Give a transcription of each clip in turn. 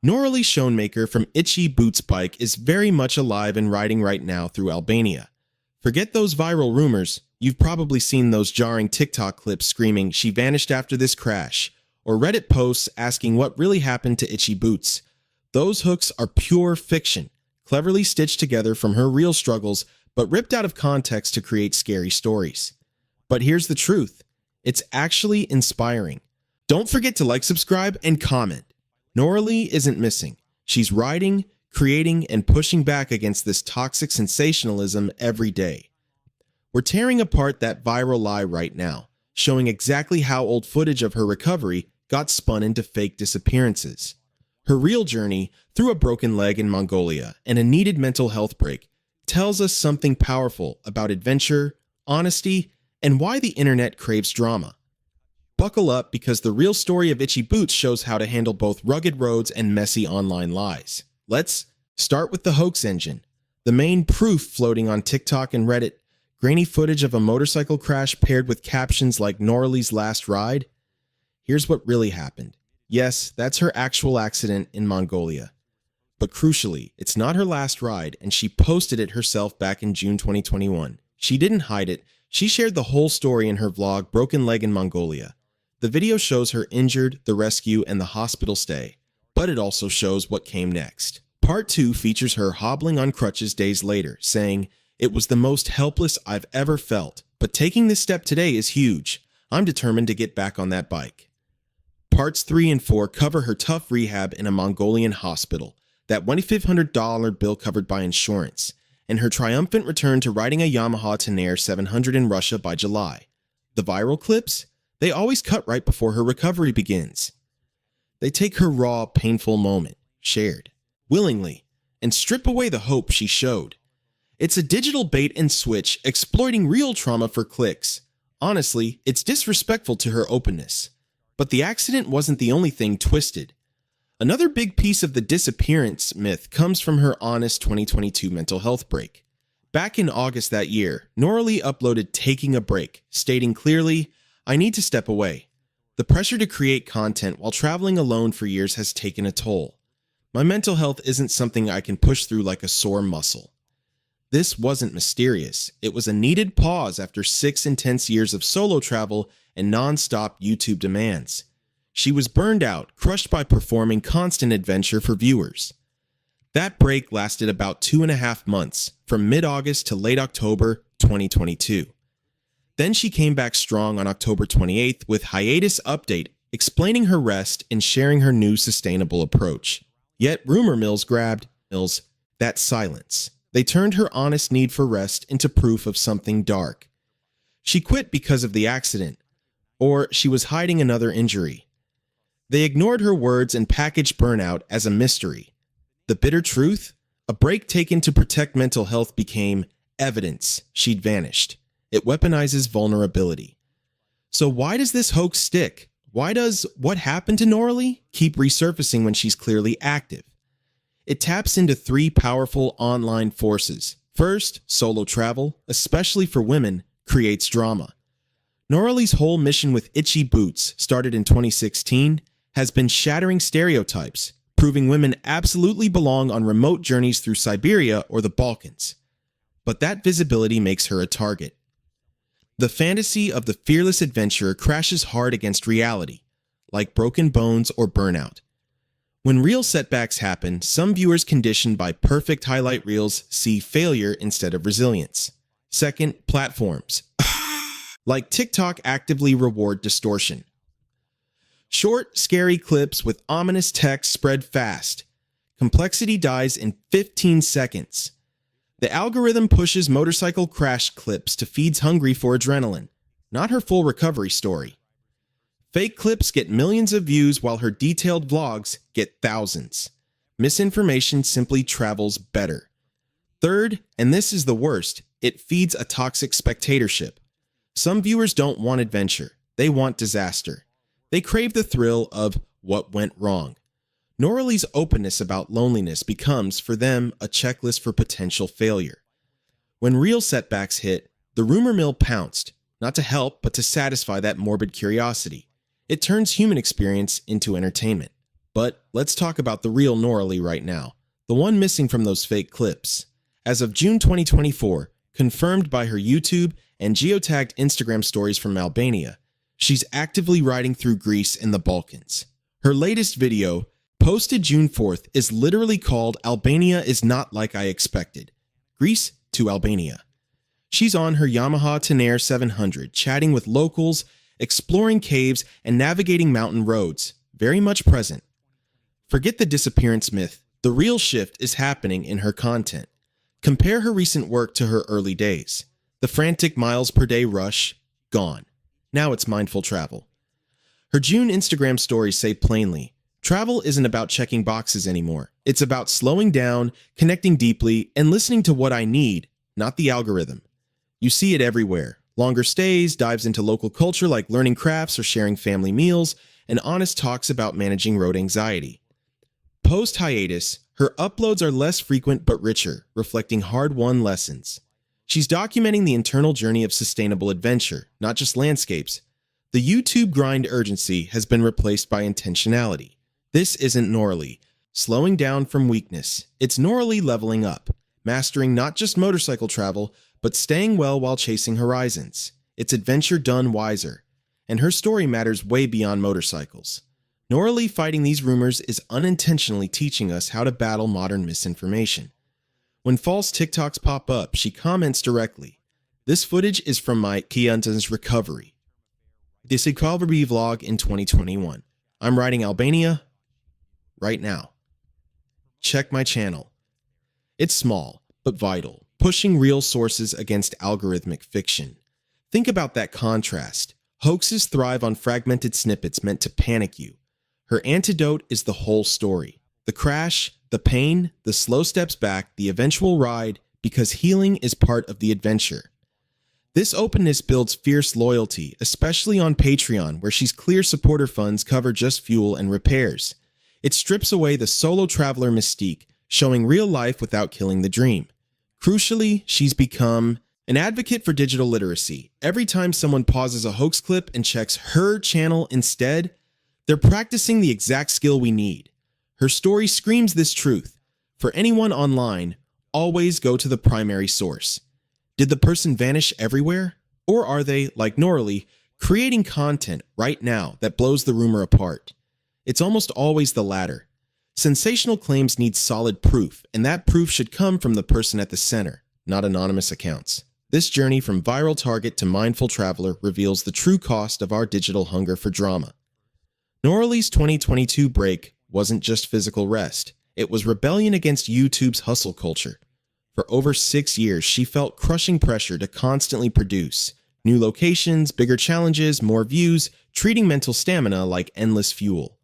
Noraly Schoenmaker from Itchy Boots Bike is very much alive and riding right now through Albania. Forget those viral rumors. You've probably seen those jarring TikTok clips screaming, "She vanished after this crash," or Reddit posts asking what really happened to Itchy Boots. Those hooks are pure fiction, cleverly stitched together from her real struggles, but ripped out of context to create scary stories. But here's the truth. It's actually inspiring. Don't forget to like, subscribe, and comment. Noraly isn't missing. She's writing, creating, and pushing back against this toxic sensationalism every day. We're tearing apart that viral lie right now, showing exactly how old footage of her recovery got spun into fake disappearances. Her real journey through a broken leg in Mongolia and a needed mental health break tells us something powerful about adventure, honesty, and why the internet craves drama. Buckle up, because the real story of Itchy Boots shows how to handle both rugged roads and messy online lies. Let's start with the hoax engine. The main proof floating on TikTok and Reddit, grainy footage of a motorcycle crash paired with captions like "Noraly's last ride." Here's what really happened. Yes, that's her actual accident in Mongolia. But crucially, it's not her last ride, and she posted it herself back in June 2021. She didn't hide it. She shared the whole story in her vlog, Broken Leg in Mongolia. The video shows her injured, the rescue, and the hospital stay, but it also shows what came next. Part 2 features her hobbling on crutches days later, saying, "It was the most helpless I've ever felt, but taking this step today is huge. I'm determined to get back on that bike." Parts 3 and 4 cover her tough rehab in a Mongolian hospital, that $2,500 bill covered by insurance, and her triumphant return to riding a Yamaha Tenere 700 in Russia by July. The viral clips? They always cut right before her recovery begins. They take her raw, painful moment, shared willingly, and strip away the hope she showed. It's a digital bait and switch, exploiting real trauma for clicks. Honestly, it's disrespectful to her openness. But the accident wasn't the only thing twisted. Another big piece of the disappearance myth comes from her honest 2022 mental health break. Back in August that year, Noraly uploaded "Taking a Break," stating clearly, "I need to step away. The pressure to create content while traveling alone for years has taken a toll. My mental health isn't something I can push through like a sore muscle." This wasn't mysterious. It was a needed pause after 6 intense years of solo travel and non-stop YouTube demands. She was burned out, crushed by performing constant adventure for viewers. That break lasted about 2.5 months, from mid-August to late October 2022. Then she came back strong on October 28th with hiatus update, explaining her rest and sharing her new sustainable approach. Yet rumor mills grabbed that silence. They turned her honest need for rest into proof of something dark. She quit because of the accident, or she was hiding another injury. They ignored her words and packaged burnout as a mystery. The bitter truth? A break taken to protect mental health became evidence she'd vanished. It weaponizes vulnerability. So why does this hoax stick? Why does "what happened to Noraly" keep resurfacing when she's clearly active? It taps into 3 powerful online forces. First, solo travel, especially for women, creates drama. Noraly's whole mission with Itchy Boots, started in 2016, has been shattering stereotypes, proving women absolutely belong on remote journeys through Siberia or the Balkans. But that visibility makes her a target. The fantasy of the fearless adventurer crashes hard against reality, like broken bones or burnout. When real setbacks happen, some viewers conditioned by perfect highlight reels see failure instead of resilience. Second, platforms like TikTok actively reward distortion. Short, scary clips with ominous text spread fast. Complexity dies in 15 seconds. The algorithm pushes motorcycle crash clips to feeds hungry for adrenaline, not her full recovery story. Fake clips get millions of views while her detailed vlogs get thousands. Misinformation simply travels better. Third, and this is the worst, it feeds a toxic spectatorship. Some viewers don't want adventure, they want disaster. They crave the thrill of what went wrong. Noraly's openness about loneliness becomes, for them, a checklist for potential failure. When real setbacks hit, the rumor mill pounced, not to help, but to satisfy that morbid curiosity. It turns human experience into entertainment. But let's talk about the real Noraly right now, the one missing from those fake clips. As of June 2024, confirmed by her YouTube and geotagged Instagram stories from Albania, she's actively riding through Greece and the Balkans. Her latest video, posted June 4th, is literally called "Albania is Not Like I Expected. Greece to Albania." She's on her Yamaha Tenere 700, chatting with locals, exploring caves, and navigating mountain roads, very much present. Forget the disappearance myth. The real shift is happening in her content. Compare her recent work to her early days. The frantic miles per day rush, gone. Now it's mindful travel. Her June Instagram stories say plainly, travel isn't about checking boxes anymore. It's about slowing down, connecting deeply, and listening to what I need, not the algorithm. You see it everywhere. Longer stays, dives into local culture like learning crafts or sharing family meals, and honest talks about managing road anxiety. Post-hiatus, her uploads are less frequent but richer, reflecting hard-won lessons. She's documenting the internal journey of sustainable adventure, not just landscapes. The YouTube grind urgency has been replaced by intentionality. This isn't Noraly slowing down from weakness. It's Noraly leveling up, mastering not just motorcycle travel, but staying well while chasing horizons. It's adventure done wiser. And her story matters way beyond motorcycles. Noraly fighting these rumors is unintentionally teaching us how to battle modern misinformation. When false TikToks pop up, she comments directly. This footage is from my Kiantan's recovery. This recovery vlog in 2021. I'm riding Albania right now. Check my channel. It's small, but vital, pushing real sources against algorithmic fiction. Think about that contrast. Hoaxes thrive on fragmented snippets meant to panic you. Her antidote is the whole story. The crash, the pain, the slow steps back, the eventual ride, because healing is part of the adventure. This openness builds fierce loyalty, especially on Patreon, where she's clear supporter funds cover just fuel and repairs. It strips away the solo traveler mystique, showing real life without killing the dream. Crucially, she's become an advocate for digital literacy. Every time someone pauses a hoax clip and checks her channel instead, they're practicing the exact skill we need. Her story screams this truth. For anyone online, always go to the primary source. Did the person vanish everywhere? Or are they, like Noraly, creating content right now that blows the rumor apart? It's almost always the latter. Sensational claims need solid proof, and that proof should come from the person at the center, not anonymous accounts. This journey from viral target to mindful traveler reveals the true cost of our digital hunger for drama. Noraly's 2022 break wasn't just physical rest. It was rebellion against YouTube's hustle culture. For over 6 years, she felt crushing pressure to constantly produce. New locations, bigger challenges, more views, treating mental stamina like endless fuel.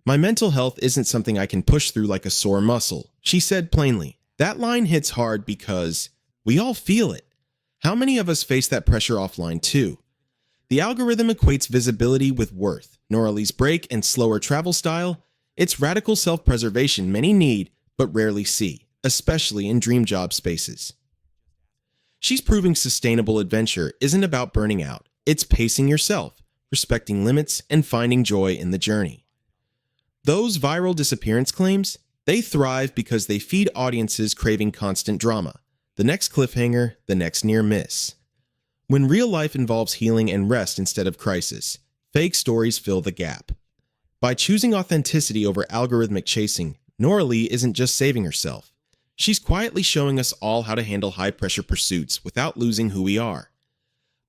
My mental health isn't something I can push through like a sore muscle, she said plainly. That line hits hard because we all feel it. How many of us face that pressure offline too? The algorithm equates visibility with worth. Noraly's break and slower travel style, it's radical self-preservation many need but rarely see, especially in dream job spaces. She's proving sustainable adventure isn't about burning out. It's pacing yourself, respecting limits, and finding joy in the journey. Those viral disappearance claims, they thrive because they feed audiences craving constant drama. The next cliffhanger, the next near miss. When real life involves healing and rest instead of crisis, fake stories fill the gap. By choosing authenticity over algorithmic chasing, Noraly isn't just saving herself. She's quietly showing us all how to handle high-pressure pursuits without losing who we are.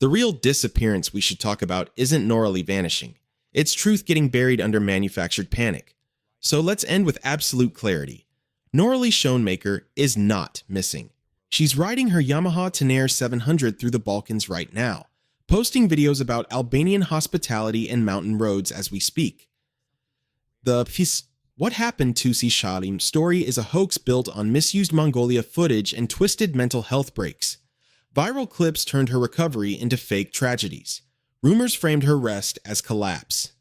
The real disappearance we should talk about isn't Noraly vanishing. It's truth getting buried under manufactured panic. So let's end with absolute clarity. Noraly Schoenmaker is not missing. She's riding her Yamaha Tenere 700 through the Balkans right now, posting videos about Albanian hospitality and mountain roads as we speak. The What Happened to Si Shalim story is a hoax built on misused Mongolia footage and twisted mental health breaks. Viral clips turned her recovery into fake tragedies. Rumors framed her rest as collapse.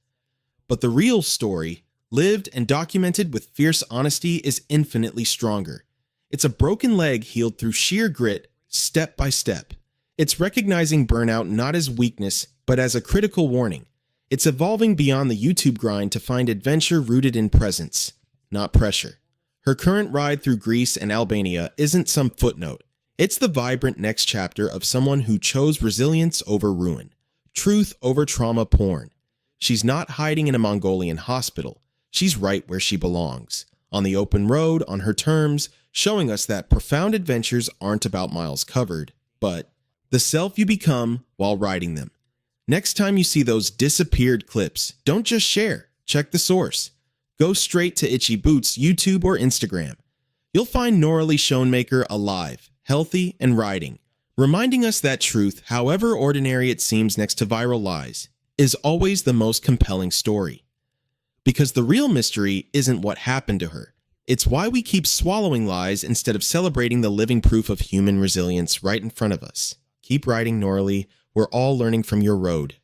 But the real story, lived and documented with fierce honesty, is infinitely stronger. It's a broken leg healed through sheer grit, step by step. It's recognizing burnout not as weakness, but as a critical warning. It's evolving beyond the YouTube grind to find adventure rooted in presence, not pressure. Her current ride through Greece and Albania isn't some footnote. It's the vibrant next chapter of someone who chose resilience over ruin, truth over trauma porn. She's not hiding in a Mongolian hospital. She's right where she belongs, on the open road, on her terms, showing us that profound adventures aren't about miles covered, but the self you become while riding them. Next time you see those disappeared clips, don't just share. Check the source. Go straight to Itchy Boots' YouTube or Instagram. You'll find Noraly Schoenmaker alive, healthy, and riding, reminding us that truth, however ordinary it seems next to viral lies, is always the most compelling story. Because the real mystery isn't what happened to her. It's why we keep swallowing lies instead of celebrating the living proof of human resilience right in front of us. Keep riding, Noraly. We're all learning from your road.